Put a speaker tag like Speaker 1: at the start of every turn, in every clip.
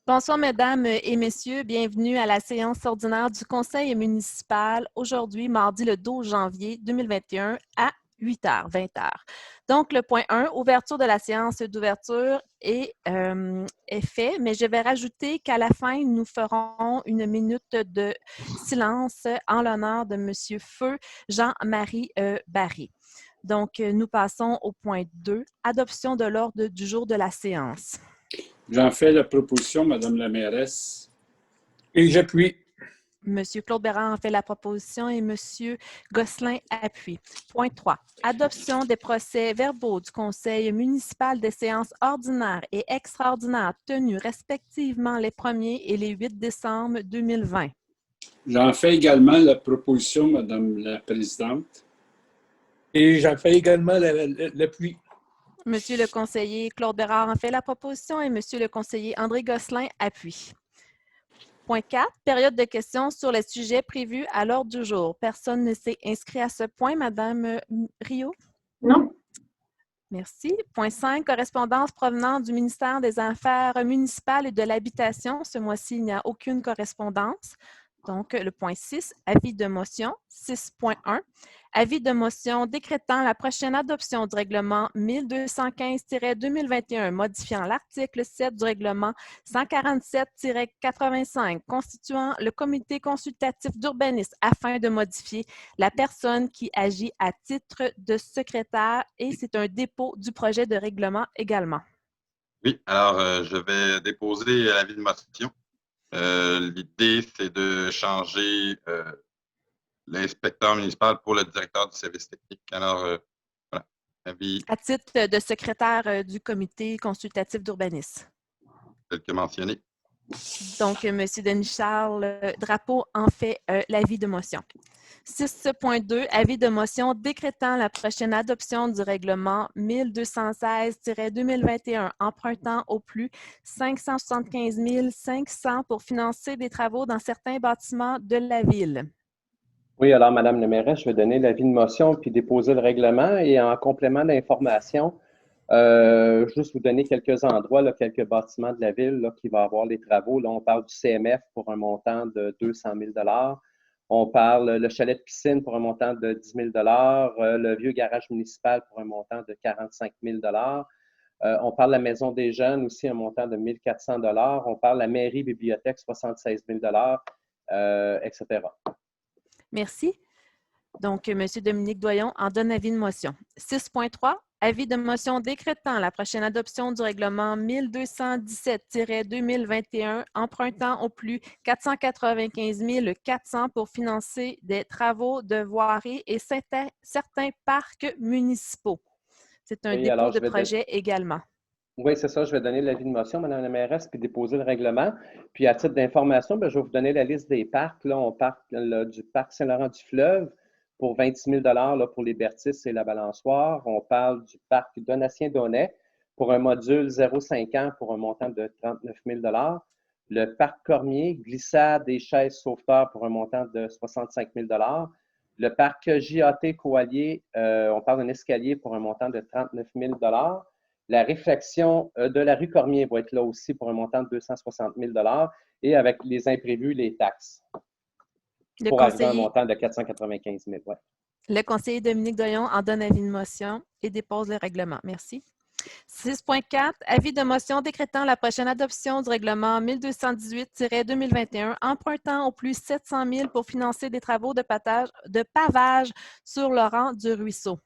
Speaker 1: Bonsoir, mesdames et messieurs. Bienvenue à la séance ordinaire du Conseil municipal aujourd'hui, mardi le 12 janvier 2021 à 8h, 20h. Donc, le point 1, ouverture de la séance d'ouverture est fait, mais je vais rajouter qu'à la fin, nous ferons une minute de silence en l'honneur de M. Feu Jean-Marie Barré. Donc, nous passons au point 2, adoption de l'ordre du jour de la séance.
Speaker 2: J'en fais la proposition, Madame la mairesse.
Speaker 3: Et j'appuie.
Speaker 1: Monsieur Claude Bérard en fait la proposition et Monsieur Gosselin appuie. Point 3. Adoption des procès-verbaux du Conseil municipal des séances ordinaires et extraordinaires tenues respectivement les 1er et les 8 décembre 2020.
Speaker 2: J'en fais également la proposition, Madame la présidente.
Speaker 3: Et j'en fais également l'appui.
Speaker 1: Monsieur le conseiller Claude Bérard en fait la proposition et Monsieur le conseiller André Gosselin appuie. Point 4, période de questions sur les sujets prévus à l'ordre du jour. Personne ne s'est inscrit à ce point, Madame Rio?
Speaker 4: Non.
Speaker 1: Merci. Point 5, correspondance provenant du ministère des Affaires municipales et de l'Habitation. Ce mois-ci, il n'y a aucune correspondance. Donc, le point 6, avis de motion. 6.1, avis de motion décrétant la prochaine adoption du règlement 1215-2021, modifiant l'article 7 du règlement 147-85, constituant le comité consultatif d'urbanisme afin de modifier la personne qui agit à titre de secrétaire et c'est un dépôt du projet de règlement également.
Speaker 5: Oui, alors je vais déposer l'avis de motion. L'idée, c'est de changer l'inspecteur municipal pour le directeur du service technique. Alors, voilà, avis
Speaker 1: À titre de secrétaire du comité consultatif d'urbanisme.
Speaker 5: tel que mentionné.
Speaker 1: Donc, M. Denis-Charles Drapeau en fait l'avis de motion. 6.2, avis de motion décrétant la prochaine adoption du règlement 1216-2021, empruntant au plus 575 500 pour financer des travaux dans certains bâtiments de la ville.
Speaker 6: Oui, alors, Madame la mairesse, je vais donner l'avis de motion puis déposer le règlement. Et en complément d'information, juste vous donner quelques endroits, là, quelques bâtiments de la ville là, qui vont avoir les travaux. Là, on parle du CMF pour un montant de 200 000 $. On parle le chalet de piscine pour un montant de 10 000 $, le vieux garage municipal pour un montant de 45 000 $. On parle de la maison des jeunes aussi, un montant de 1 400 $. On parle de la mairie bibliothèque, 76 000 $, etc.
Speaker 1: Merci. Donc, M. Dominique Doyon en donne avis de motion. 6.3, avis de motion décrétant la prochaine adoption du règlement 1217-2021, empruntant au plus 495 400 pour financer des travaux de voirie et certains parcs municipaux. C'est un dépôt de projet également.
Speaker 6: Oui, c'est ça. Je vais donner l'avis de motion, Mme la mairesse, puis déposer le règlement. Puis, à titre d'information, je vais vous donner la liste des parcs. Là, on parle du parc Saint-Laurent-du-Fleuve pour 26 000 $ pour les Bertis et la balançoire. On parle du parc Donatien-Donnet pour un module 0,5 ans pour un montant de 39 000 $. Le parc Cormier, glissade et chaises sauveteurs pour un montant de 65 000 $. Le parc JAT Coallier, on parle d'un escalier pour un montant de 39 000 $. La réflexion de la rue Cormier va être là aussi pour un montant de 260 000 $ et avec les imprévus, les taxes. Pour arriver à un montant de 495 000 $. Ouais.
Speaker 1: Le conseiller Dominique Doyon en donne avis de motion et dépose le règlement. Merci. 6.4, avis de motion décrétant la prochaine adoption du règlement 1218-2021, empruntant au plus 700 000 pour financer des travaux de pavage sur le rang du ruisseau.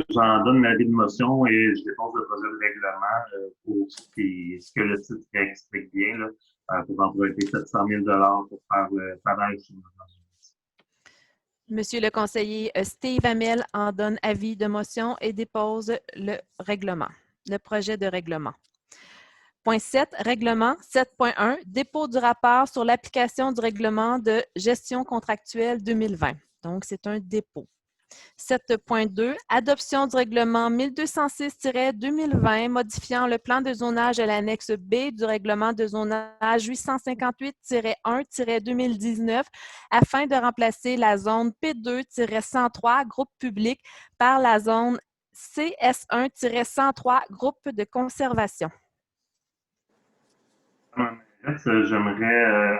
Speaker 7: J'en donne l'avis de motion et je dépose le projet de règlement pour ce que le titre explique bien, là, pour emprunter 700 000 $ pour faire le pavage sur le rang du ruisseau.
Speaker 1: Monsieur le conseiller Steve Hamel en donne avis de motion et dépose le règlement, le projet de règlement. Point 7, règlement 7.1, dépôt du rapport sur l'application du règlement de gestion contractuelle 2020. Donc, c'est un dépôt. 7.2, adoption du règlement 1206-2020 modifiant le plan de zonage à l'annexe B du règlement de zonage 858-1-2019 afin de remplacer la zone P2-103 groupe public par la zone CS1-103 groupe de conservation.
Speaker 7: J'aimerais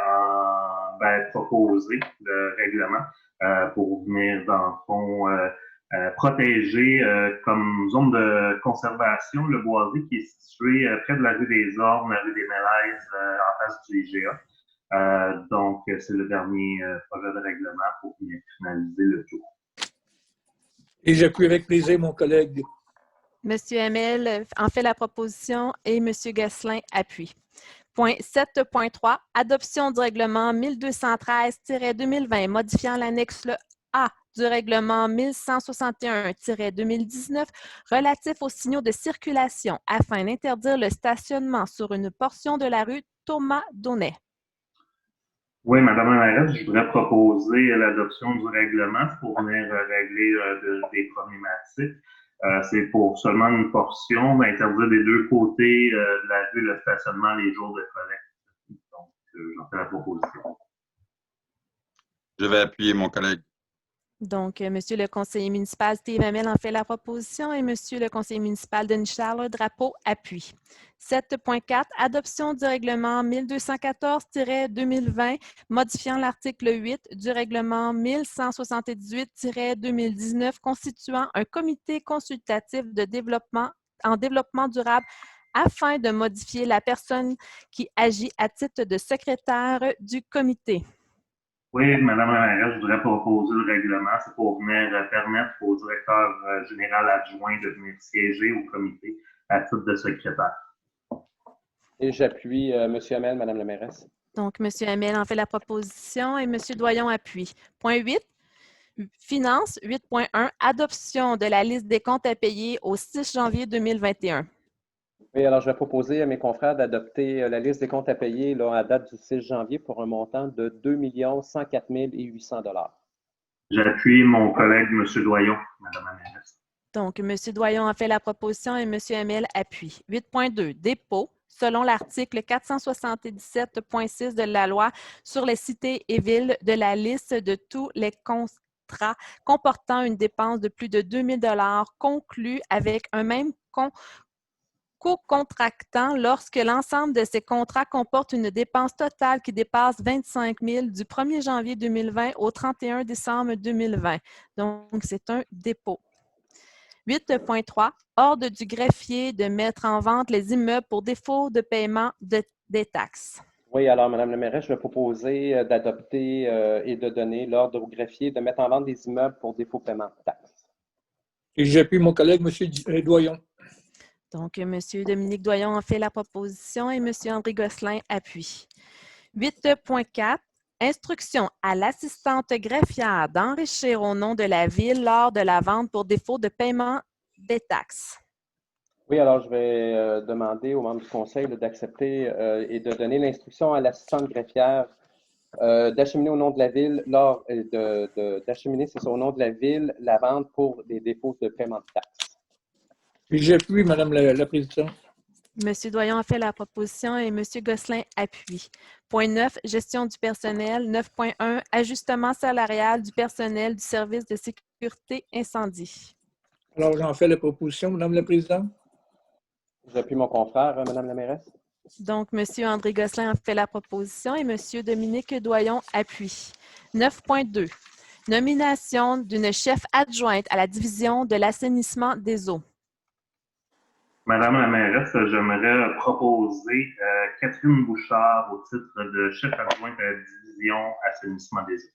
Speaker 7: proposer le règlement pour venir, dans le fond, protéger comme zone de conservation le boisé qui est situé près de la rue des Ormes, la rue des Mélèzes, en face du IGA. Donc, c'est le dernier projet de règlement pour venir finaliser le tout.
Speaker 3: Et j'appuie avec plaisir mon collègue.
Speaker 1: Monsieur Hamel en fait la proposition et Monsieur Gosselin appuie. Point 7.3, adoption du règlement 1213-2020 modifiant l'annexe A du règlement 1161-2019 relatif aux signaux de circulation afin d'interdire le stationnement sur une portion de la rue Thomas-Daunet.
Speaker 7: Oui, Madame la mairesse, je voudrais proposer l'adoption du règlement pour venir régler des problématiques. C'est pour seulement une portion, d'interdire des deux côtés de la rue le stationnement les jours de collecte. Donc, j'en fais la proposition.
Speaker 5: Je vais appuyer mon collègue.
Speaker 1: Donc, Monsieur le conseiller municipal Steve Hamel en fait la proposition et Monsieur le conseiller municipal Denis Charles Drapeau appuie. 7.4, adoption du règlement 1214-2020 modifiant l'article 8 du règlement 1178-2019 constituant un comité consultatif de développement durable afin de modifier la personne qui agit à titre de secrétaire du comité.
Speaker 7: Oui, Madame la mairesse, je voudrais proposer le règlement. C'est pour venir permettre au directeur général adjoint de venir siéger au comité à titre de secrétaire.
Speaker 6: Et j'appuie M. Hamel, Madame la mairesse.
Speaker 1: Donc, M. Hamel en fait la proposition et M. Doyon appuie. Point 8, Finances, 8.1, adoption de la liste des comptes à payer au 6 janvier 2021.
Speaker 6: Oui, alors je vais proposer à mes confrères d'adopter la liste des comptes à payer là, à date du 6 janvier pour un montant de 2 104 800 $.
Speaker 7: J'appuie mon collègue, M. Doyon, Madame la mairesse.
Speaker 1: Donc, M. Doyon a fait la proposition et M. Hamel appuie. 8.2, dépôt, selon l'article 477.6 de la loi sur les cités et villes, de la liste de tous les contrats comportant une dépense de plus de 2 000 $ conclus avec un même co-contractant lorsque l'ensemble de ces contrats comporte une dépense totale qui dépasse 25 000 du 1er janvier 2020 au 31 décembre 2020. Donc, c'est un dépôt. 8.3, ordre du greffier de mettre en vente les immeubles pour défaut de paiement des taxes.
Speaker 6: Oui, alors, Madame la mairesse, je vais proposer d'adopter et de donner l'ordre au greffier de mettre en vente des immeubles pour défaut de paiement de taxes.
Speaker 3: Et j'appuie mon collègue, M. Doyon.
Speaker 1: Donc, M. Dominique Doyon a fait la proposition et M. André Gosselin appuie. 8.4, instruction à l'assistante greffière d'enrichir au nom de la Ville lors de la vente pour défaut de paiement des taxes.
Speaker 6: Oui, alors je vais demander aux membres du conseil d'accepter et de donner l'instruction à l'assistante greffière d'acheminer au nom de la Ville d'acheminer au nom de la Ville la vente pour des défauts de paiement de taxes.
Speaker 3: Et j'appuie, Madame la présidente.
Speaker 1: M. Doyon a fait la proposition et M. Gosselin appuie. Point 9, gestion du personnel. 9.1, ajustement salarial du personnel du service de sécurité incendie.
Speaker 3: Alors, j'en fais la proposition, Madame la présidente.
Speaker 6: J'appuie mon confrère, Madame la mairesse.
Speaker 1: Donc, M. André Gosselin a fait la proposition et M. Dominique Doyon appuie. 9.2, nomination d'une chef adjointe à la division de l'assainissement des eaux.
Speaker 7: Madame la mairesse, j'aimerais proposer Catherine Bouchard au titre de chef adjointe à la division assainissement des eaux.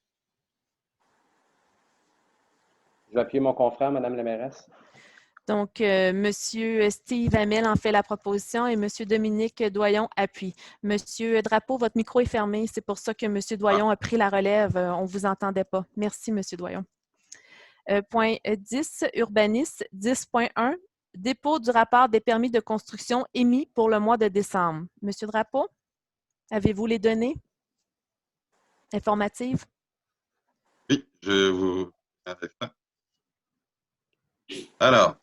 Speaker 6: Je vais appuyer mon confrère, Madame la mairesse.
Speaker 1: Donc, M. Steve Hamel en fait la proposition et M. Dominique Doyon appuie. M. Drapeau, votre micro est fermé. C'est pour ça que M. Doyon a pris la relève. On ne vous entendait pas. Merci, M. Doyon. Point 10, urbanisme. 10.1, dépôt du rapport des permis de construction émis pour le mois de décembre. M. Drapeau, avez-vous les données informatives?
Speaker 5: Oui, je vous... Alors,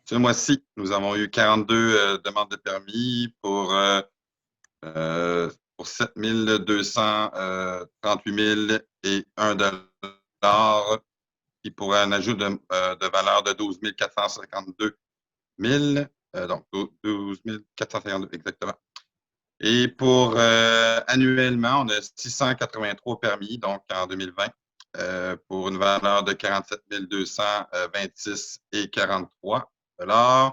Speaker 5: ce mois-ci, nous avons eu 42 demandes de permis pour 7 238 001 $, qui pour un ajout de valeur de 12 452 000 Donc, 12 452, exactement. Et pour annuellement, on a 683 permis, donc en 2020, pour une valeur de 47 226,43 $,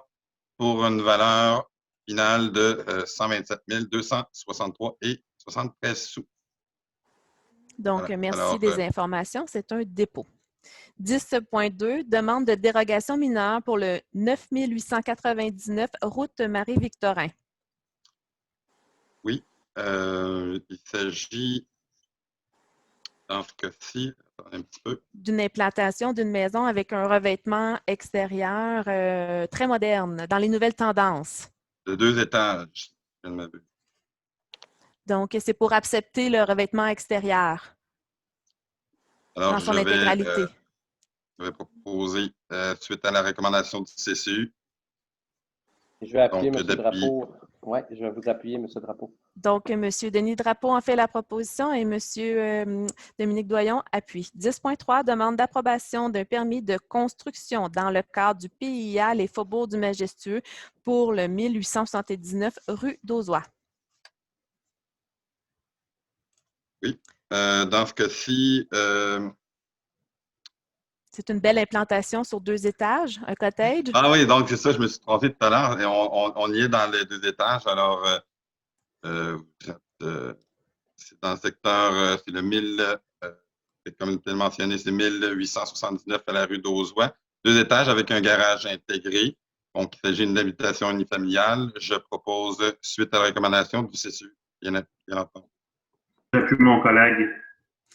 Speaker 5: pour une valeur finale de 127 263,73 sous.
Speaker 1: Donc,
Speaker 5: Voilà.
Speaker 1: merci
Speaker 5: Alors,
Speaker 1: des informations. C'est un dépôt. 10.2, demande de dérogation mineure pour le 9899 route Marie-Victorin.
Speaker 5: Oui, il s'agit, dans ce cas-ci, attendez un petit peu.
Speaker 1: D'une implantation d'une maison avec un revêtement extérieur très moderne, dans les nouvelles tendances.
Speaker 5: De 2 étages, je ne m'abuse.
Speaker 1: Donc, c'est pour accepter le revêtement extérieur
Speaker 5: Alors,
Speaker 1: dans son intégralité.
Speaker 5: je vais proposer, suite à la recommandation du CCU.
Speaker 6: Je vais appuyer
Speaker 5: Donc,
Speaker 6: M. Drapeau. Oui, je vais vous appuyer, M. Drapeau.
Speaker 1: Donc, M. Denis Drapeau en fait la proposition et M. Dominique Doyon appuie. 10.3, demande d'approbation d'un permis de construction dans le cadre du PIA Les Faubourgs du Majestueux pour le 1879 rue d'Auzois.
Speaker 5: Oui, dans ce cas-ci,
Speaker 1: c'est une belle implantation sur 2 étages, un cottage.
Speaker 5: Ah oui, donc c'est ça, je me suis trompé tout à l'heure. Et on y est dans les 2 étages. Alors, c'est dans le secteur, c'est le 1000, comme je l'ai mentionné, c'est 1879 à la rue d'Auzois. 2 étages avec un garage intégré. Donc, il s'agit d'une habitation unifamiliale. Je propose, suite à la recommandation du CCU, bien entendu.
Speaker 7: J'appuie mon collègue,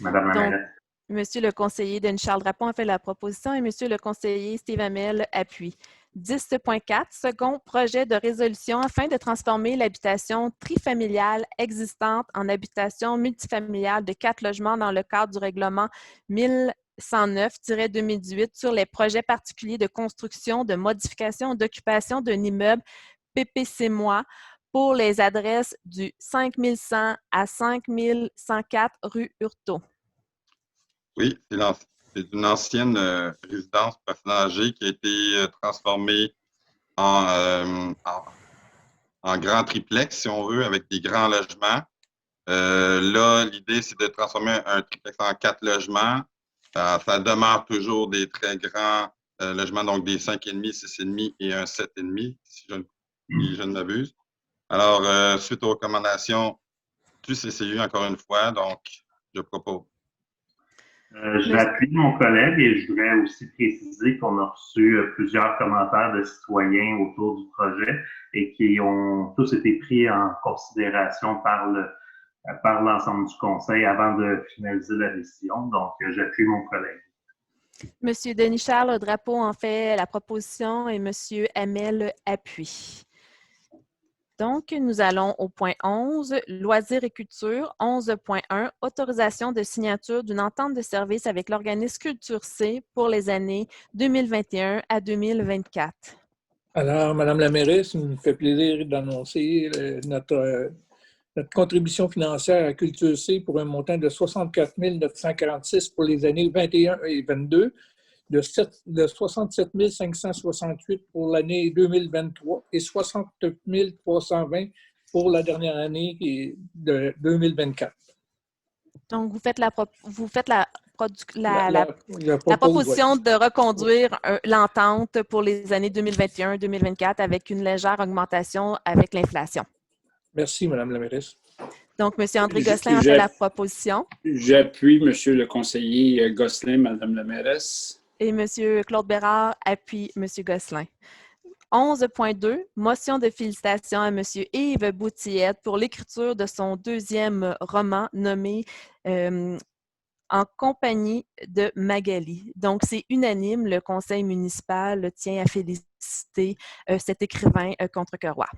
Speaker 7: Mme la mairesse.
Speaker 1: Monsieur le conseiller Denis-Charles Drapeau a fait la proposition et Monsieur le conseiller Steve Hamel appuie. 10.4, second projet de résolution afin de transformer l'habitation trifamiliale existante en habitation multifamiliale de 4 logements dans le cadre du règlement 1109-2018 sur les projets particuliers de construction, de modification ou d'occupation d'un immeuble PPC-MOI pour les adresses du 5100 à 5104 rue Hurtaud.
Speaker 5: Oui, c'est une ancienne résidence pour personnes âgées qui a été transformée en grand triplex, si on veut, avec des grands logements. Là, l'idée, c'est de transformer un triplex en 4 logements. Ça demeure toujours des très grands logements, donc des 5,5, 6,5 et un 7,5, si je ne m'abuse. Alors, suite aux recommandations du CCU, encore une fois, donc, je propose.
Speaker 7: J'appuie mon collègue et je voudrais aussi préciser qu'on a reçu plusieurs commentaires de citoyens autour du projet et qui ont tous été pris en considération par l'ensemble du conseil avant de finaliser la décision. Donc, j'appuie mon collègue.
Speaker 1: Monsieur Denis-Charles Drapeau en fait la proposition et Monsieur Hamel appuie. Donc, nous allons au point 11, loisirs et culture. 11.1, autorisation de signature d'une entente de service avec l'organisme Culture C pour les années 2021 à 2024.
Speaker 3: Alors, Madame la mairesse, il nous fait plaisir d'annoncer notre contribution financière à Culture C pour un montant de 64 946 pour les années 21 et 22, de 67 568 pour l'année 2023 et 69 320 pour la dernière année de 2024.
Speaker 1: Donc, vous faites la
Speaker 3: proposition
Speaker 1: de reconduire l'entente pour les années 2021-2024 avec une légère augmentation avec l'inflation.
Speaker 3: Merci, Madame la mairesse.
Speaker 1: Donc, M. André Gosselin a fait la proposition.
Speaker 2: J'appuie M. le conseiller Gosselin, Madame la mairesse.
Speaker 1: Et M. Claude Bérard appuie M. Gosselin. 11.2, motion de félicitations à M. Yves Boutillette pour l'écriture de son 2e roman nommé En compagnie de Magali. Donc, c'est unanime. Le conseil municipal tient à féliciter cet écrivain contre-Cœurois.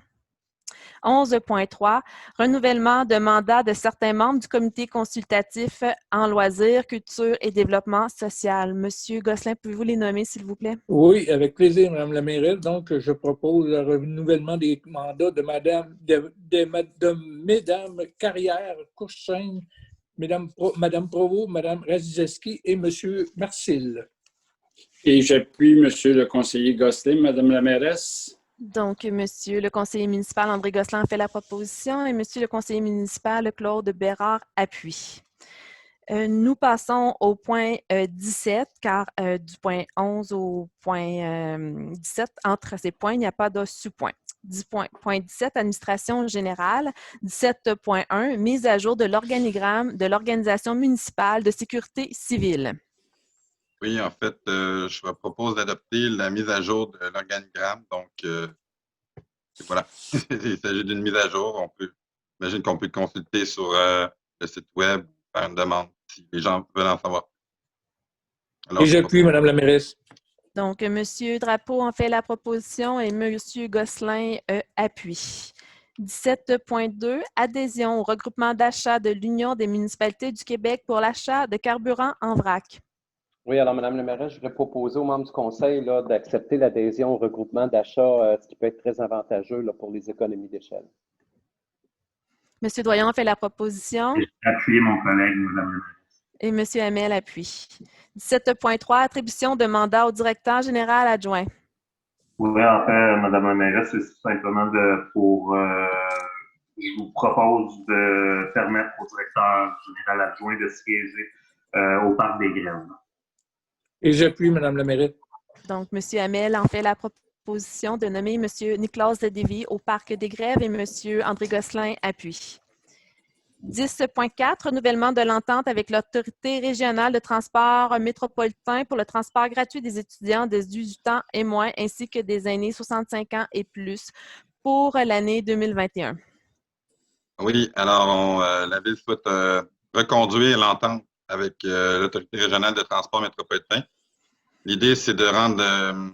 Speaker 1: 11.3, renouvellement de mandat de certains membres du comité consultatif en loisirs, culture et développement social. Monsieur Gosselin, pouvez-vous les nommer, s'il vous plaît?
Speaker 3: Oui, avec plaisir, Madame la mairesse. Donc, je propose le renouvellement des mandats de Mesdames Carrière, Courchaine, Madame Provost, Madame Radziszewski et Monsieur Marcil.
Speaker 2: Et j'appuie M. le conseiller Gosselin, Madame la mairesse.
Speaker 1: Donc, Monsieur le conseiller municipal André Gosselin fait la proposition et Monsieur le conseiller municipal Claude Bérard appuie. Nous passons au point 17, car du point 11 au point 17, entre ces points, il n'y a pas de sous-point. Point 17, administration générale. 17.1, mise à jour de l'organigramme de l'organisation municipale de sécurité civile.
Speaker 5: Oui, en fait, je vous propose d'adopter la mise à jour de l'organigramme. Donc, voilà, il s'agit d'une mise à jour. J'imagine qu'on peut le consulter sur le site web, faire une demande si les gens veulent en savoir. Alors,
Speaker 3: Et j'appuie, Mme la mairesse.
Speaker 1: Donc, M. Drapeau en fait la proposition et M. Gosselin appuie. 17.2, adhésion au regroupement d'achat de l'Union des municipalités du Québec pour l'achat de carburant en vrac.
Speaker 6: Oui, alors, Mme la mairesse, je voudrais proposer aux membres du conseil d'accepter l'adhésion au regroupement d'achat, ce qui peut être très avantageux là, pour les économies d'échelle.
Speaker 1: M. Doyon fait la proposition.
Speaker 7: J'ai appuyé mon collègue, Mme la mairesse.
Speaker 1: Et M. Hamel appuie. 17.3, attribution de mandat au directeur général adjoint.
Speaker 7: Oui, en fait, Mme la mairesse, c'est simplement je vous propose de permettre au directeur général adjoint de siéger au Parc des Grèves.
Speaker 3: Et j'appuie, Mme la mairesse. Donc,
Speaker 1: M. Hamel en fait la proposition de nommer M. Nicolas Dévy au Parc des Grèves et M. André Gosselin appuie. 10.4, renouvellement de l'entente avec l'Autorité régionale de transport métropolitain pour le transport gratuit des étudiants de 18 ans et moins, ainsi que des aînés 65 ans et plus pour l'année 2021.
Speaker 5: Oui, alors la Ville souhaite reconduire l'entente avec l'Autorité régionale de transport métropolitain. L'idée, c'est de rendre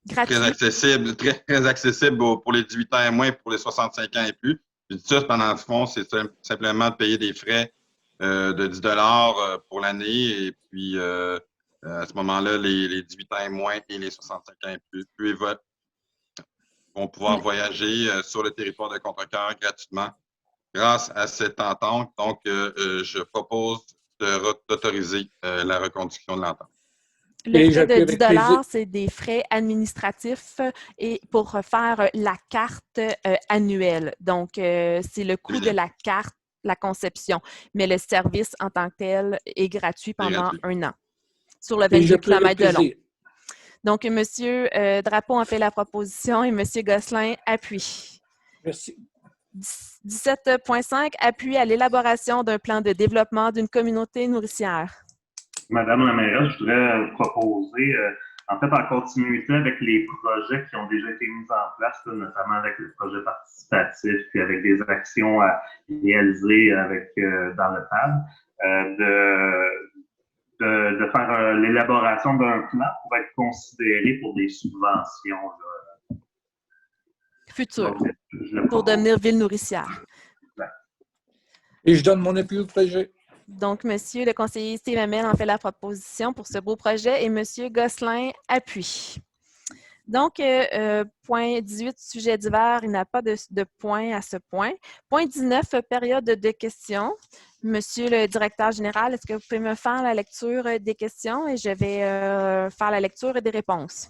Speaker 5: très accessible pour les 18 ans et moins, pour les 65 ans et plus. Je dis ça, pendant le fond, c'est simplement de payer des frais de 10 $ pour l'année. Et puis, à ce moment-là, les 18 ans et moins et les 65 ans et plus vont pouvoir voyager sur le territoire de Contrecœur gratuitement grâce à cette entente. Donc, je propose d'autoriser la reconduction de l'entente.
Speaker 1: Le frais de 10 $, c'est des frais administratifs et pour faire la carte annuelle. Donc, c'est le coût de la carte, la conception. Mais le service en tant que tel est gratuit pendant un an sur le 22 km de long. Donc, M. Drapeau en fait la proposition et M. Gosselin appuie.
Speaker 3: Merci.
Speaker 1: 17.5, appui à l'élaboration d'un plan de développement d'une communauté nourricière.
Speaker 7: Madame la mairesse, je voudrais proposer, en fait, en continuité avec les projets qui ont déjà été mis en place, là, notamment avec le projet participatif, puis avec des actions à réaliser dans le PAD, de faire l'élaboration d'un plan pour être considéré pour des subventions là.
Speaker 1: Futures, pour devenir ville nourricière.
Speaker 3: Et je donne mon appui au projet.
Speaker 1: Donc, Monsieur le conseiller Steve Hamel en fait la proposition pour ce beau projet et Monsieur Gosselin appuie. Donc, point 18, sujet divers, il n'y a pas de point à ce point. Point 19, période de questions. Monsieur le directeur général, est-ce que vous pouvez me faire la lecture des questions et je vais faire la lecture des réponses.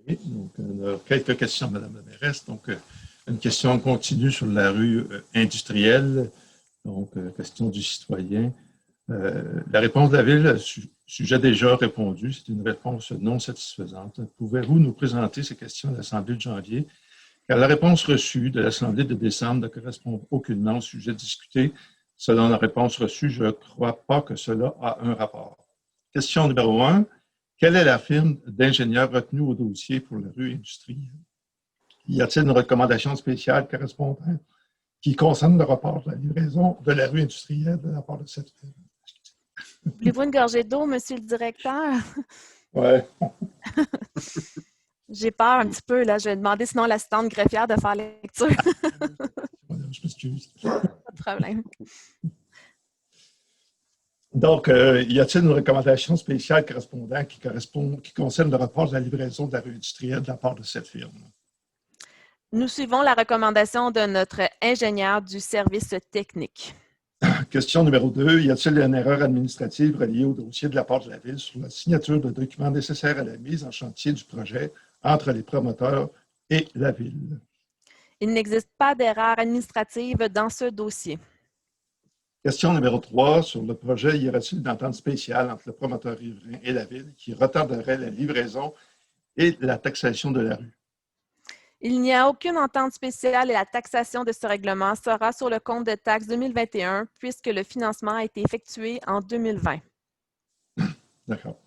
Speaker 4: Oui, donc on a quelques questions, Madame la mairesse. Donc, une question continue sur la rue industrielle. Donc, question du citoyen. La réponse de la Ville, sujet déjà répondu, c'est une réponse non satisfaisante. Pouvez-vous nous présenter ces questions à l'Assemblée de janvier? Car la réponse reçue de l'Assemblée de décembre ne correspond aucunement au sujet discuté. Selon la réponse reçue, je ne crois pas que cela a un rapport. Question numéro 1. Quelle est la firme d'ingénieurs retenue au dossier pour la rue industrielle? Y a-t-il une recommandation spéciale correspondant qui concerne le rapport de la livraison de la rue industrielle de la part de cette firme?
Speaker 1: Voulez-vous une gorgée d'eau, Monsieur le directeur?
Speaker 4: Oui.
Speaker 1: J'ai peur un petit peu, là. Je vais demander sinon à l'assistante greffière de faire la lecture.
Speaker 4: Je m'excuse.
Speaker 1: Pas de problème.
Speaker 4: Donc, y a-t-il une recommandation spéciale correspondant qui concerne le rapport de la livraison de la rue industrielle de la part de cette firme?
Speaker 1: Nous suivons la recommandation de notre ingénieur du service technique.
Speaker 4: Question numéro 2. Y a-t-il une erreur administrative reliée au dossier de la part de la Ville sur la signature de documents nécessaires à la mise en chantier du projet entre les promoteurs et la Ville.
Speaker 1: Il n'existe pas d'erreur administrative dans ce dossier.
Speaker 4: Question numéro 3. Sur le projet, y aurait-il une entente spéciale entre le promoteur riverain et la Ville qui retarderait la livraison et la taxation de la rue?
Speaker 1: Il n'y a aucune entente spéciale et la taxation de ce règlement sera sur le compte de taxes 2021 puisque le financement a été effectué en 2020.
Speaker 4: D'accord.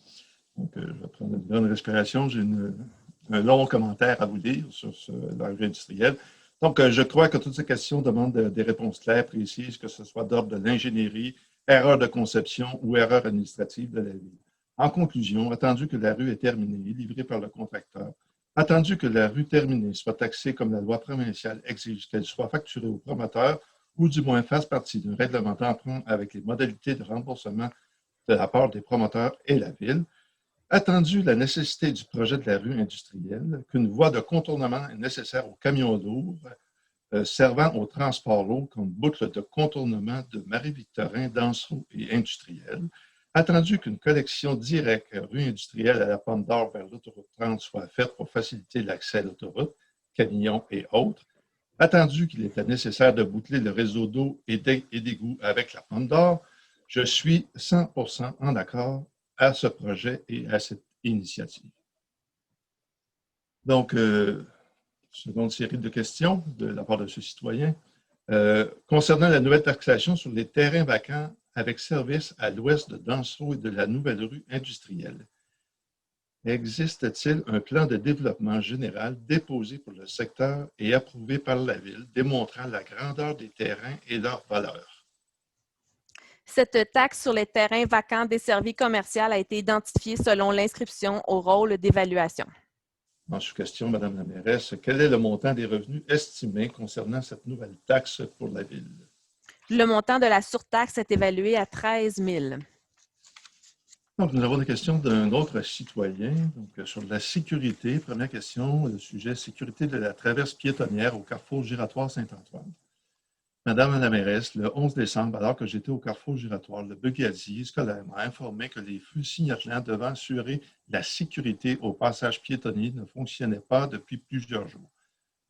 Speaker 4: Donc, je vais prendre une bonne respiration. J'ai un long commentaire à vous lire sur la rue industrielle. Donc, je crois que toutes ces questions demandent des réponses claires, précises, que ce soit d'ordre de l'ingénierie, erreur de conception ou erreur administrative de la Ville. En conclusion, attendu que la rue est terminée et livrée par le contracteur, attendu que la rue terminée soit taxée comme la loi provinciale exige qu'elle soit facturée au promoteur ou du moins fasse partie d'un règlement d'emprunt avec les modalités de remboursement de la part des promoteurs et la Ville, attendu la nécessité du projet de la rue industrielle, qu'une voie de contournement est nécessaire aux camions lourds servant au transport lourd comme boucle de contournement de Marie-Victorin, Dansereau et Industrielle, attendu qu'une connexion directe rue industrielle à la Pomme d'Or vers l'autoroute 30 soit faite pour faciliter l'accès à l'autoroute, camions et autres, attendu qu'il était nécessaire de boucler le réseau d'eau et d'égouts avec la Pomme d'Or, je suis 100% en accord à ce projet et à cette initiative. Donc, seconde série de questions de la part de ce citoyen. Concernant la nouvelle taxation sur les terrains vacants avec service à l'ouest de Dansereau et de la nouvelle rue industrielle, existe-t-il un plan de développement général déposé pour le secteur et approuvé par la Ville démontrant la grandeur des terrains et leur valeur?
Speaker 1: Cette taxe sur les terrains vacants desservis commerciales a été identifiée selon l'inscription au rôle d'évaluation.
Speaker 4: En sous-question, Mme la mairesse, quel est le montant des revenus estimés concernant cette nouvelle taxe pour la Ville?
Speaker 1: Le montant de la surtaxe est évalué à 13 000.
Speaker 4: Donc, nous avons des questions d'un autre citoyen. Donc, sur la sécurité, première question, le sujet sécurité de la traverse piétonnière au carrefour giratoire Saint-Antoine. Madame la mairesse, le 11 décembre, alors que j'étais au carrefour giratoire, le brigadier scolaire m'a informé que les feux signalants devant assurer la sécurité au passage piétonnier ne fonctionnaient pas depuis plusieurs jours.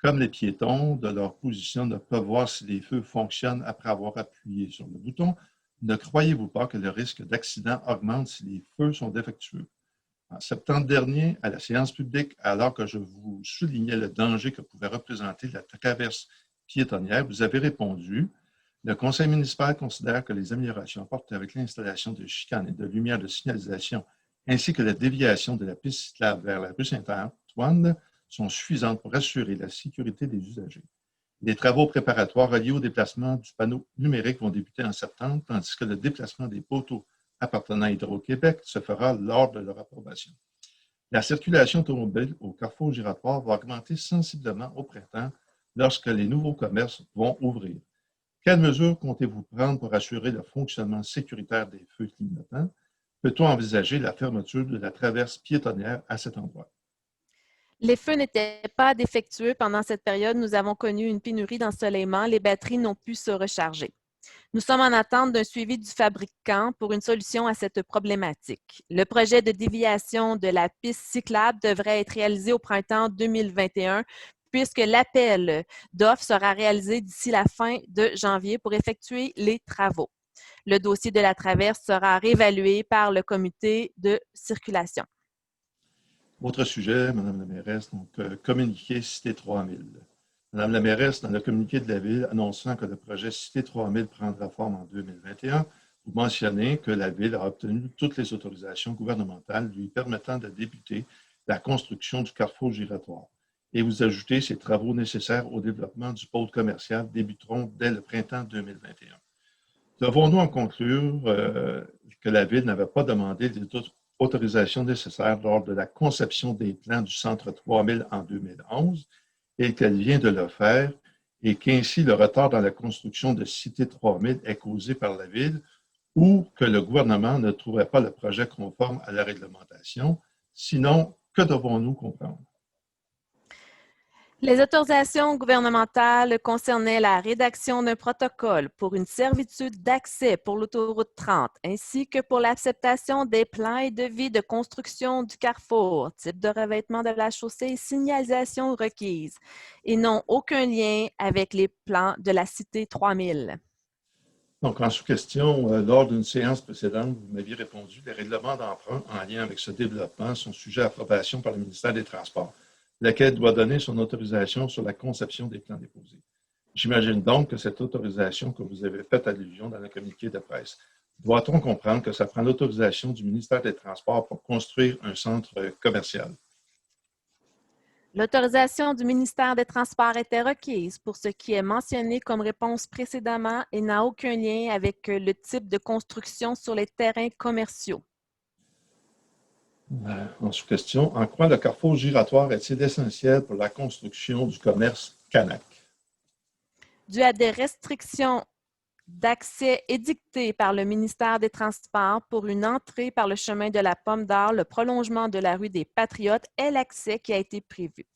Speaker 4: Comme les piétons, de leur position, ne peuvent voir si les feux fonctionnent après avoir appuyé sur le bouton, ne croyez-vous pas que le risque d'accident augmente si les feux sont défectueux? En septembre dernier, à la séance publique, alors que je vous soulignais le danger que pouvait représenter la traverse piétonnière, vous avez répondu « Le conseil municipal considère que les améliorations apportées avec l'installation de chicanes et de lumières de signalisation ainsi que la déviation de la piste cyclable vers la rue Saint-Antoine sont suffisantes pour assurer la sécurité des usagers. Les travaux préparatoires reliés au déplacement du panneau numérique vont débuter en septembre, tandis que le déplacement des poteaux appartenant à Hydro-Québec se fera lors de leur approbation. La circulation automobile au carrefour giratoire va augmenter sensiblement au printemps lorsque les nouveaux commerces vont ouvrir. Quelles mesures comptez-vous prendre pour assurer le fonctionnement sécuritaire des feux clignotants? Peut-on envisager la fermeture de la traverse piétonnière à cet endroit?
Speaker 1: Les feux n'étaient pas défectueux pendant cette période. Nous avons connu une pénurie d'ensoleillement. Les batteries n'ont pu se recharger. Nous sommes en attente d'un suivi du fabricant pour une solution à cette problématique. Le projet de déviation de la piste cyclable devrait être réalisé au printemps 2021 puisque l'appel d'offres sera réalisé d'ici la fin de janvier pour effectuer les travaux. Le dossier de la traverse sera réévalué par le comité de circulation.
Speaker 4: Autre sujet, Mme la mairesse, donc communiqué Cité 3000. Mme la mairesse, dans le communiqué de la Ville annonçant que le projet Cité 3000 prendra forme en 2021, vous mentionnez que la Ville a obtenu toutes les autorisations gouvernementales lui permettant de débuter la construction du carrefour giratoire. Et vous ajoutez ces travaux nécessaires au développement du pôle commercial débuteront dès le printemps 2021. Devons-nous en conclure que la Ville n'avait pas demandé les autorisations nécessaires lors de la conception des plans du Centre 3000 en 2011 et qu'elle vient de le faire et qu'ainsi le retard dans la construction de Cité 3000 est causé par la Ville ou que le gouvernement ne trouverait pas le projet conforme à la réglementation? Sinon, que devons-nous comprendre?
Speaker 1: Les autorisations gouvernementales concernaient la rédaction d'un protocole pour une servitude d'accès pour l'autoroute 30, ainsi que pour l'acceptation des plans et devis de construction du carrefour, type de revêtement de la chaussée et signalisation requise, et n'ont aucun lien avec les plans de la Cité 3000.
Speaker 4: Donc, en sous-question, lors d'une séance précédente, vous m'aviez répondu, les règlements d'emprunt en lien avec ce développement sont sujets à approbation par le ministère des Transports, lequel doit donner son autorisation sur la conception des plans déposés. J'imagine donc que cette autorisation que vous avez faite allusion dans le communiqué de presse, doit-on comprendre que ça prend l'autorisation du ministère des Transports pour construire un centre commercial?
Speaker 1: L'autorisation du ministère des Transports était requise pour ce qui est mentionné comme réponse précédemment et n'a aucun lien avec le type de construction sur les terrains commerciaux.
Speaker 4: En sous-question, en quoi le carrefour giratoire est-il essentiel pour la construction du commerce Canac?
Speaker 1: Dû à des restrictions d'accès édictées par le ministère des Transports pour une entrée par le chemin de la Pomme d'Or, le prolongement de la rue des Patriotes est l'accès qui a été prévu.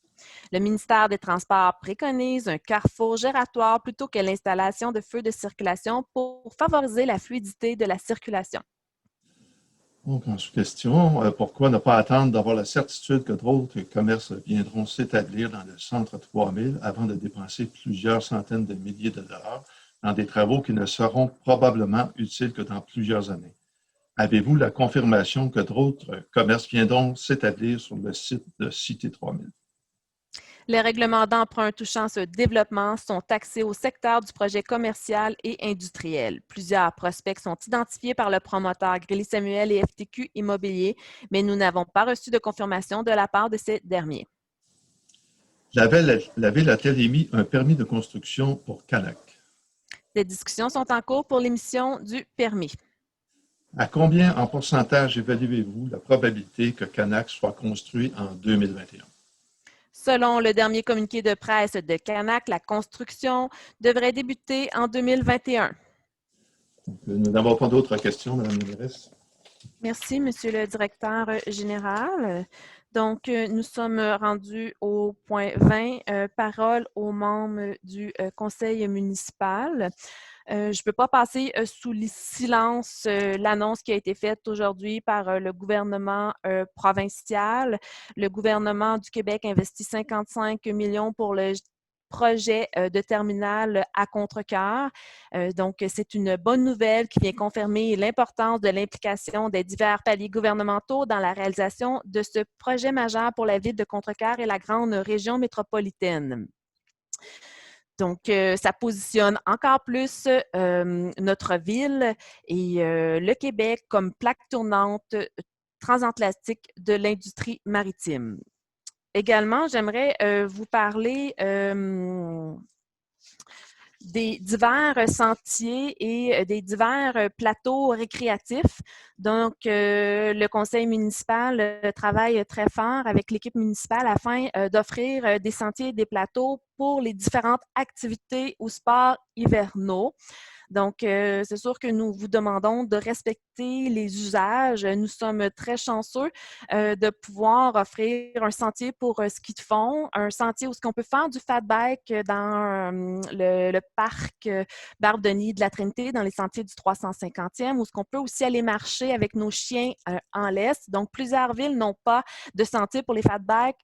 Speaker 1: Le ministère des Transports préconise un carrefour giratoire plutôt que l'installation de feux de circulation pour favoriser la fluidité de la circulation.
Speaker 4: Donc, en sous-question, pourquoi ne pas attendre d'avoir la certitude que d'autres commerces viendront s'établir dans le centre 3000 avant de dépenser plusieurs centaines de milliers de dollars dans des travaux qui ne seront probablement utiles que dans plusieurs années? Avez-vous la confirmation que d'autres commerces viendront s'établir sur le site de Cité 3000?
Speaker 1: Les règlements d'emprunt touchant ce développement sont axés au secteur du projet commercial et industriel. Plusieurs prospects sont identifiés par le promoteur Grély-Samuel et FTQ Immobilier, mais nous n'avons pas reçu de confirmation de la part de ces derniers.
Speaker 4: La Ville a-t-elle émis un permis de construction pour Canac?
Speaker 1: Des discussions sont en cours pour l'émission du permis.
Speaker 4: À combien en pourcentage évaluez-vous la probabilité que Canac soit construit en 2021?
Speaker 1: Selon le dernier communiqué de presse de Canac, la construction devrait débuter en 2021.
Speaker 4: Donc, nous n'avons pas d'autres questions, Mme la mairesse.
Speaker 1: Merci, Monsieur le directeur général. Donc, nous sommes rendus au point 20, parole aux membres du conseil municipal. Je ne peux pas passer sous silence l'annonce qui a été faite aujourd'hui par le gouvernement provincial. Le gouvernement du Québec investit 55 millions pour le projet de terminal à Contrecœur. Donc, c'est une bonne nouvelle qui vient confirmer l'importance de l'implication des divers paliers gouvernementaux dans la réalisation de ce projet majeur pour la ville de Contrecœur et la grande région métropolitaine. Donc, ça positionne encore plus notre ville et le Québec comme plaque tournante transatlantique de l'industrie maritime. Également, j'aimerais vous parler des divers sentiers et des divers plateaux récréatifs. Donc, le conseil municipal travaille très fort avec l'équipe municipale afin d'offrir des sentiers et des plateaux pour les différentes activités ou sports hivernaux. Donc, c'est sûr que nous vous demandons de respecter les usages. Nous sommes très chanceux de pouvoir offrir un sentier pour ski de fond, un sentier où on peut faire du fat bike dans le parc Barbe-Denis de la Trinité, dans les sentiers du 350e, où on peut aussi aller marcher avec nos chiens en laisse. Donc, plusieurs villes n'ont pas de sentier pour les fat bikes.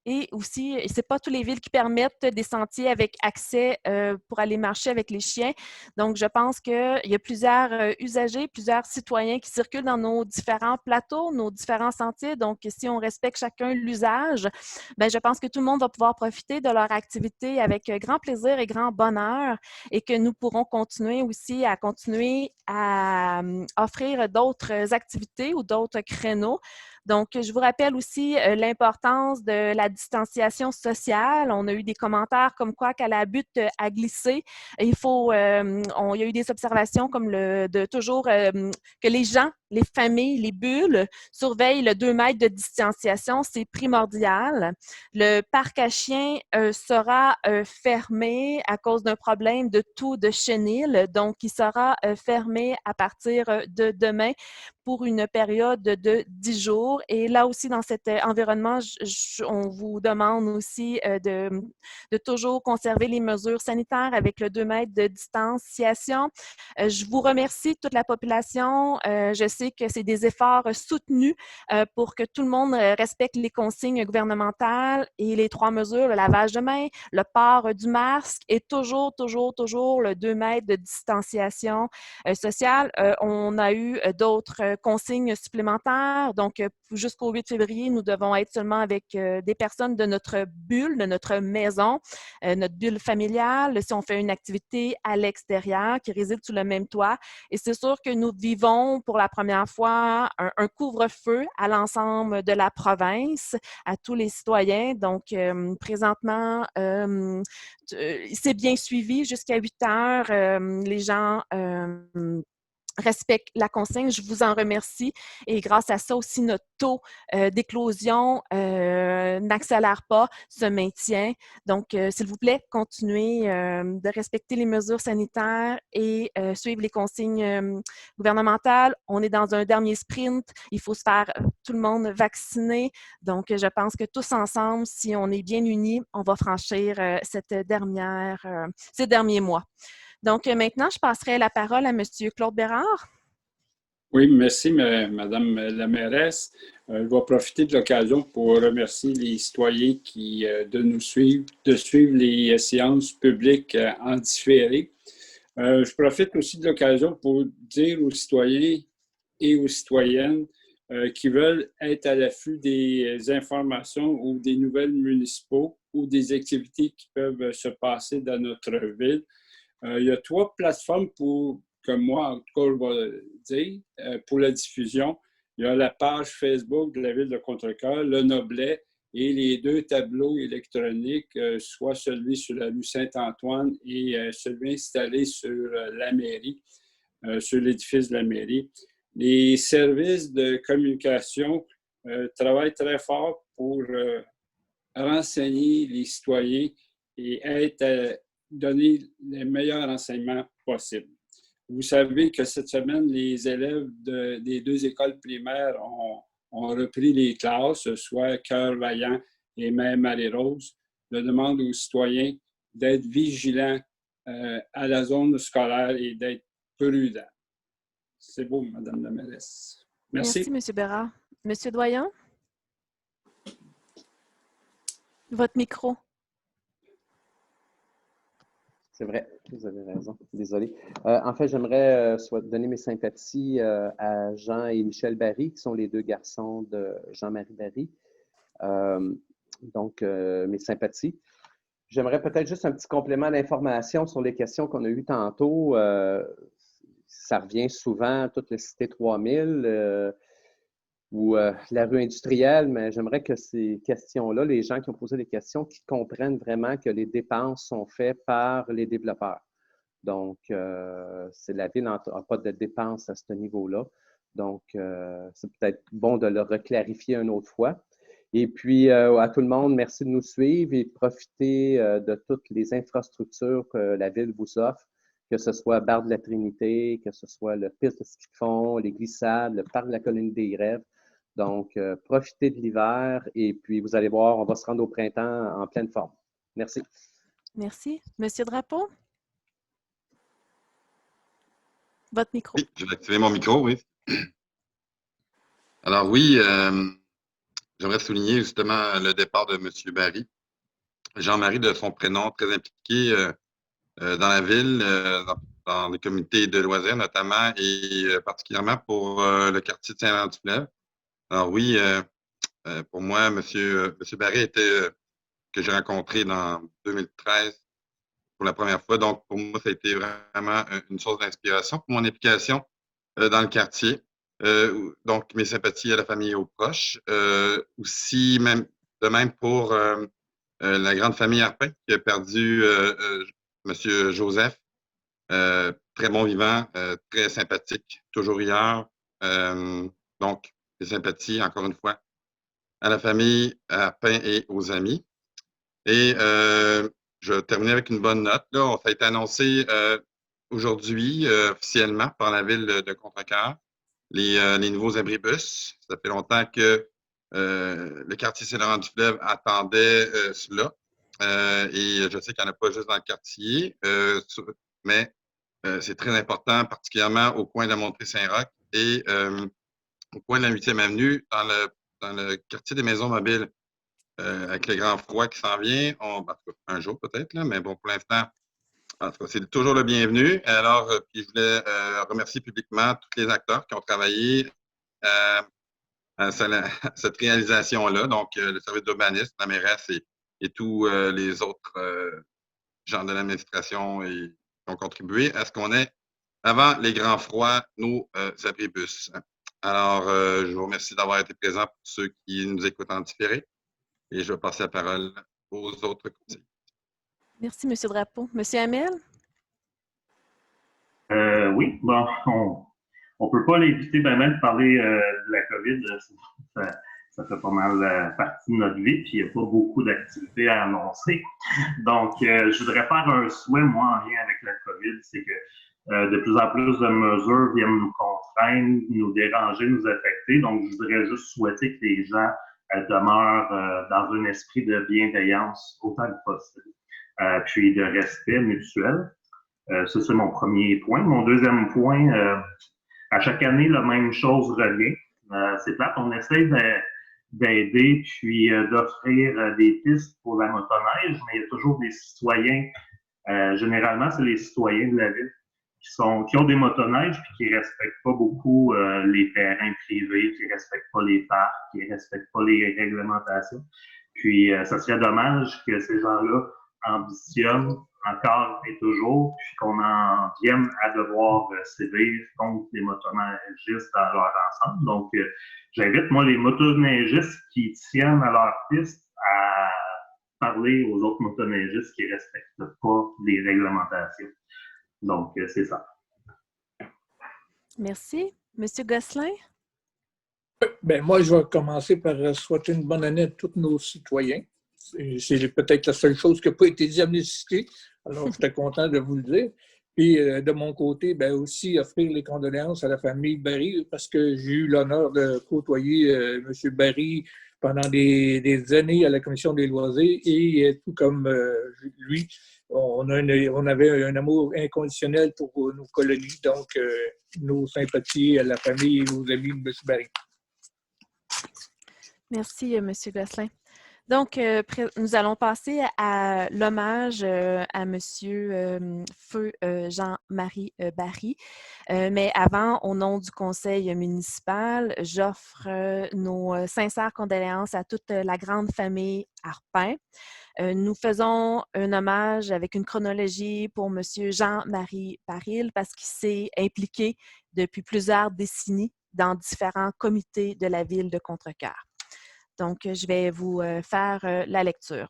Speaker 1: Et aussi, ce n'est pas toutes les villes qui permettent des sentiers avec accès pour aller marcher avec les chiens. Donc, je pense qu'il y a plusieurs usagers, plusieurs citoyens qui circulent dans nos différents plateaux, nos différents sentiers. Donc, si on respecte chacun l'usage, je pense que tout le monde va pouvoir profiter de leur activité avec grand plaisir et grand bonheur et que nous pourrons continuer aussi à offrir d'autres activités ou d'autres créneaux. Donc, je vous rappelle aussi l'importance de la distanciation sociale. On a eu des commentaires comme quoi qu'à la butte à glisser, il y a eu des observations comme que les gens les familles, les bulles surveillent le 2 mètres de distanciation, c'est primordial. Le parc à chiens sera fermé à cause d'un problème de taux de chenil, donc il sera fermé à partir de demain pour une période de 10 jours. Et là aussi, dans cet environnement, on vous demande aussi de toujours conserver les mesures sanitaires avec le 2 mètres de distanciation. Je vous remercie, toute la population. Je sais que c'est des efforts soutenus pour que tout le monde respecte les consignes gouvernementales et les 3 mesures, le lavage de mains, le port du masque et toujours le 2 mètres de distanciation sociale. On a eu d'autres consignes supplémentaires. Donc, jusqu'au 8 février, nous devons être seulement avec des personnes de notre bulle, de notre maison, notre bulle familiale, si on fait une activité à l'extérieur qui réside sous le même toit. Et c'est sûr que nous vivons pour la première fois un couvre-feu à l'ensemble de la province, à tous les citoyens. Donc, présentement, c'est bien suivi jusqu'à 8 heures. Les gens respectent la consigne. Je vous en remercie. Et grâce à ça aussi, notre taux d'éclosion n'accélère pas, se maintient. Donc, s'il vous plaît, continuez de respecter les mesures sanitaires et suivre les consignes gouvernementales. On est dans un dernier sprint. Il faut se faire tout le monde vacciner. Donc, je pense que tous ensemble, si on est bien unis, on va franchir ces derniers mois. Donc, maintenant, je passerai la parole à M. Claude Bérard.
Speaker 2: Oui, merci, Madame la mairesse. Je vais profiter de l'occasion pour remercier les citoyens de suivre les séances publiques en différé. Je profite aussi de l'occasion pour dire aux citoyens et aux citoyennes qui veulent être à l'affût des informations ou des nouvelles municipaux ou des activités qui peuvent se passer dans notre ville. Il y a 3 plateformes que moi, en tout cas, je vais dire, pour la diffusion. Il y a la page Facebook de la Ville de Contrecœur, Le Noblet, et les 2 tableaux électroniques, soit celui sur la rue Saint-Antoine et celui installé sur la mairie, sur l'édifice de la mairie. Les services de communication travaillent très fort pour renseigner les citoyens et donner les meilleurs renseignements possibles. Vous savez que cette semaine, les élèves des 2 écoles primaires ont repris les classes, soit Cœur-Vaillant et Mère Marie-Rose. Je demande aux citoyens d'être vigilants à la zone scolaire et d'être prudents. C'est beau, Madame la mairesse. Merci.
Speaker 1: Merci, M. Bérard. M. Doyon? Votre micro.
Speaker 6: C'est vrai, vous avez raison. Désolé. En fait, j'aimerais donner mes sympathies à Jean et Michel Barry, qui sont les 2 garçons de Jean-Marie Barry. Donc, mes sympathies. J'aimerais peut-être juste un petit complément d'information sur les questions qu'on a eues tantôt. Ça revient souvent, toute la cité 3000 ou la rue industrielle, mais j'aimerais que ces questions-là, les gens qui ont posé des questions, qu'ils comprennent vraiment que les dépenses sont faites par les développeurs. Donc, la ville n'a pas de dépenses à ce niveau-là. Donc, c'est peut-être bon de le reclarifier une autre fois. Et puis, à tout le monde, merci de nous suivre et profitez de toutes les infrastructures que la ville vous offre, que ce soit Bar de la Trinité, que ce soit le piste de ski de fond, les glissades, le parc de la Colline des Rêves. Donc, profitez de l'hiver et puis vous allez voir, on va se rendre au printemps en pleine forme. Merci.
Speaker 1: Merci. Monsieur Drapeau? Votre micro.
Speaker 5: Oui, je vais activer mon micro, oui. Alors oui, j'aimerais souligner justement le départ de M. Barry. Jean-Marie, de son prénom, très impliqué dans la ville, dans les comités de loisirs notamment, et particulièrement pour le quartier de Saint-Laurent-du-Fleuve. Alors oui, pour moi, M. Barry était que j'ai rencontré dans 2013 pour la première fois. Donc, pour moi, ça a été vraiment une source d'inspiration pour mon implication dans le quartier. Donc, mes sympathies à la famille et aux proches. Aussi, de même pour la grande famille Arpin qui a perdu M. Joseph. Très bon vivant, très sympathique, toujours hier. Donc, des sympathies, encore une fois, à la famille, à Pain et aux amis. Et je vais terminer avec une bonne note. Là, ça a été annoncé aujourd'hui officiellement par la ville de Contrecœur, les nouveaux abribus. Ça fait longtemps que le quartier Saint-Laurent-du-Fleuve attendait cela. Et je sais qu'il n'y en a pas juste dans le quartier, mais c'est très important, particulièrement au coin de la Montée-Saint-Roch et au coin de la 8e avenue, dans le quartier des maisons mobiles. Avec le grand froid qui s'en vient, un jour peut-être, là, mais bon, pour l'instant, en tout cas, c'est toujours le bienvenu. Alors, puis je voulais remercier publiquement tous les acteurs qui ont travaillé à cette réalisation-là, donc le service d'urbanisme, la mairesse et tous les autres gens de l'administration qui ont contribué à ce qu'on ait, avant les grands froids, nos abribus. Alors, je vous remercie d'avoir été présents pour ceux qui nous écoutent en différé. Et je vais passer la parole aux autres conseillers.
Speaker 1: Merci, M. Drapeau. M. Hamel?
Speaker 7: Oui, bon, on ne peut pas l'éviter même de parler de la COVID. Ça fait pas mal partie de notre vie, puis il n'y a pas beaucoup d'activités à annoncer. Donc, je voudrais faire un souhait, moi, en lien avec la COVID, c'est que de plus en plus de mesures viennent nous contraindre, nous déranger, nous affecter. Donc, je voudrais juste souhaiter que les gens demeurent dans un esprit de bienveillance autant que possible, puis de respect mutuel. Ça, c'est mon premier point. Mon deuxième point, à chaque année, la même chose revient. C'est plate, on essaie d'aider puis d'offrir des pistes pour la motoneige, mais il y a toujours des citoyens, généralement, c'est les citoyens de la ville qui ont des motoneiges puis qui respectent pas beaucoup les terrains privés, qui respectent pas les parcs, qui respectent pas les réglementations. Puis, ça serait dommage que ces gens-là ambitionnent encore et toujours, puis qu'on en vienne à devoir sévir contre les motoneigistes dans leur ensemble. Donc, j'invite, moi, les motoneigistes qui tiennent à leur piste à parler aux autres motoneigistes qui ne respectent pas les réglementations. Donc, c'est ça.
Speaker 1: Merci. Monsieur Gosselin?
Speaker 3: Bien, moi, je vais commencer par souhaiter une bonne année à tous nos citoyens. C'est peut-être la seule chose qui n'a pas été diagnostiquée. Alors, j'étais content de vous le dire. Puis, de mon côté, bien aussi offrir les condoléances à la famille Barry parce que j'ai eu l'honneur de côtoyer M. Barry pendant des années à la Commission des loisirs et tout comme lui, on avait un amour inconditionnel pour nos colonies. Donc, nos sympathies à la famille et aux amis de M. Barry.
Speaker 1: Merci, M. Gosselin. Donc, nous allons passer à l'hommage à M. Feu Jean-Marie Barry. Mais avant, au nom du conseil municipal, j'offre nos sincères condoléances à toute la grande famille Arpin. Nous faisons un hommage avec une chronologie pour M. Jean-Marie Baril parce qu'il s'est impliqué depuis plusieurs décennies dans différents comités de la ville de Contrecœur. Donc, je vais vous faire la lecture.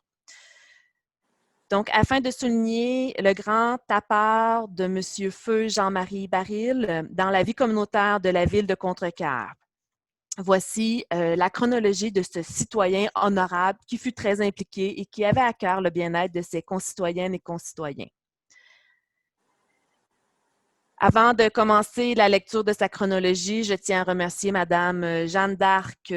Speaker 1: Donc, afin de souligner le grand apport de M. Feu Jean-Marie Baril dans la vie communautaire de la ville de Contrecœur, voici la chronologie de ce citoyen honorable qui fut très impliqué et qui avait à cœur le bien-être de ses concitoyennes et concitoyens. Avant de commencer la lecture de sa chronologie, je tiens à remercier Mme Jeanne d'Arc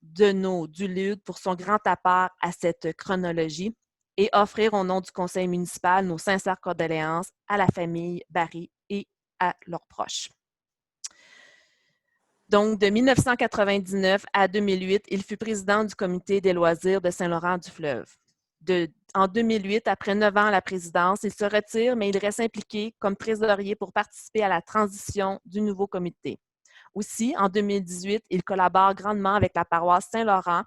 Speaker 1: Deneau-Dulude pour son grand apport à cette chronologie et offrir au nom du conseil municipal nos sincères condoléances à la famille Barry et à leurs proches. Donc, de 1999 à 2008, il fut président du comité des loisirs de Saint-Laurent-du-Fleuve. En 2008, après 9 ans à la présidence, il se retire, mais il reste impliqué comme trésorier pour participer à la transition du nouveau comité. Aussi, en 2018, il collabore grandement avec la paroisse Saint-Laurent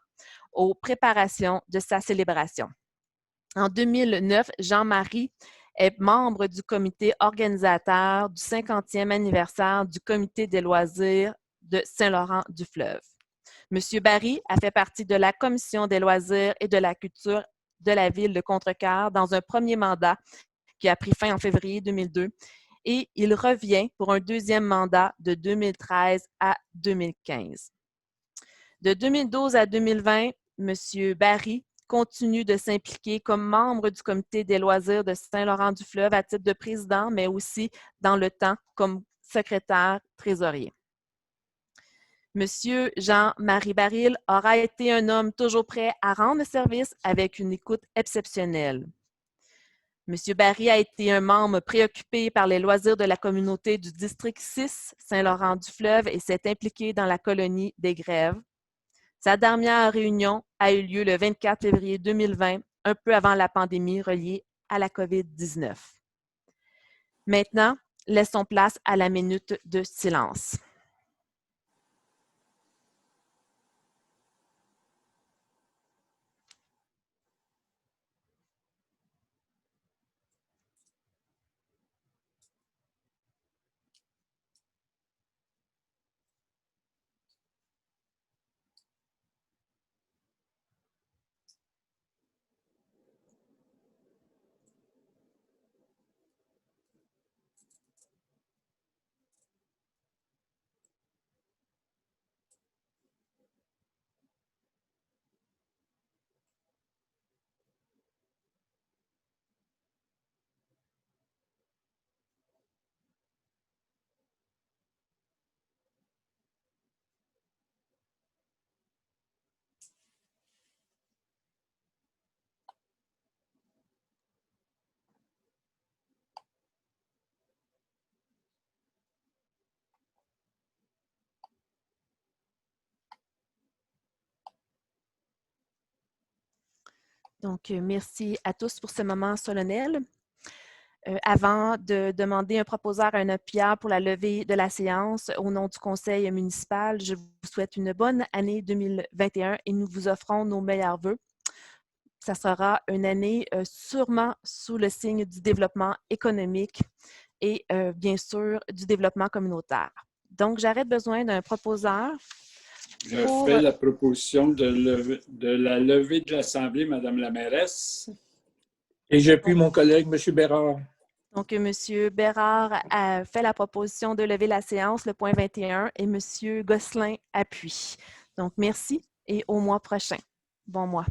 Speaker 1: aux préparations de sa célébration. En 2009, Jean-Marie est membre du comité organisateur du 50e anniversaire du comité des loisirs de Saint-Laurent-du-Fleuve. M. Barry a fait partie de la commission des loisirs et de la culture de la ville de Contrecœur dans un premier mandat qui a pris fin en février 2002 et il revient pour un deuxième mandat de 2013 à 2015. De 2012 à 2020, M. Barry continue de s'impliquer comme membre du comité des loisirs de Saint-Laurent-du-Fleuve à titre de président, mais aussi dans le temps comme secrétaire trésorier. Monsieur Jean-Marie Baril aura été un homme toujours prêt à rendre service avec une écoute exceptionnelle. Monsieur Barry a été un membre préoccupé par les loisirs de la communauté du district 6 Saint-Laurent-du-Fleuve et s'est impliqué dans la colonie des Grèves. Sa dernière réunion a eu lieu le 24 février 2020, un peu avant la pandémie reliée à la COVID-19. Maintenant, laissons place à la minute de silence. Donc, merci à tous pour ce moment solennel. Avant de demander un proposeur à un appuyeur pour la levée de la séance, au nom du conseil municipal, je vous souhaite une bonne année 2021 et nous vous offrons nos meilleurs vœux. Ça sera une année sûrement sous le signe du développement économique et bien sûr du développement communautaire. Donc, j'aurais besoin d'un proposeur.
Speaker 2: Je fais la proposition de la levée de l'Assemblée, Madame la mairesse.
Speaker 3: Et j'appuie mon collègue, M. Bérard.
Speaker 1: Donc, M. Bérard a fait la proposition de lever la séance, le point 21, et M. Gosselin appuie. Donc, merci et au mois prochain. Bon mois.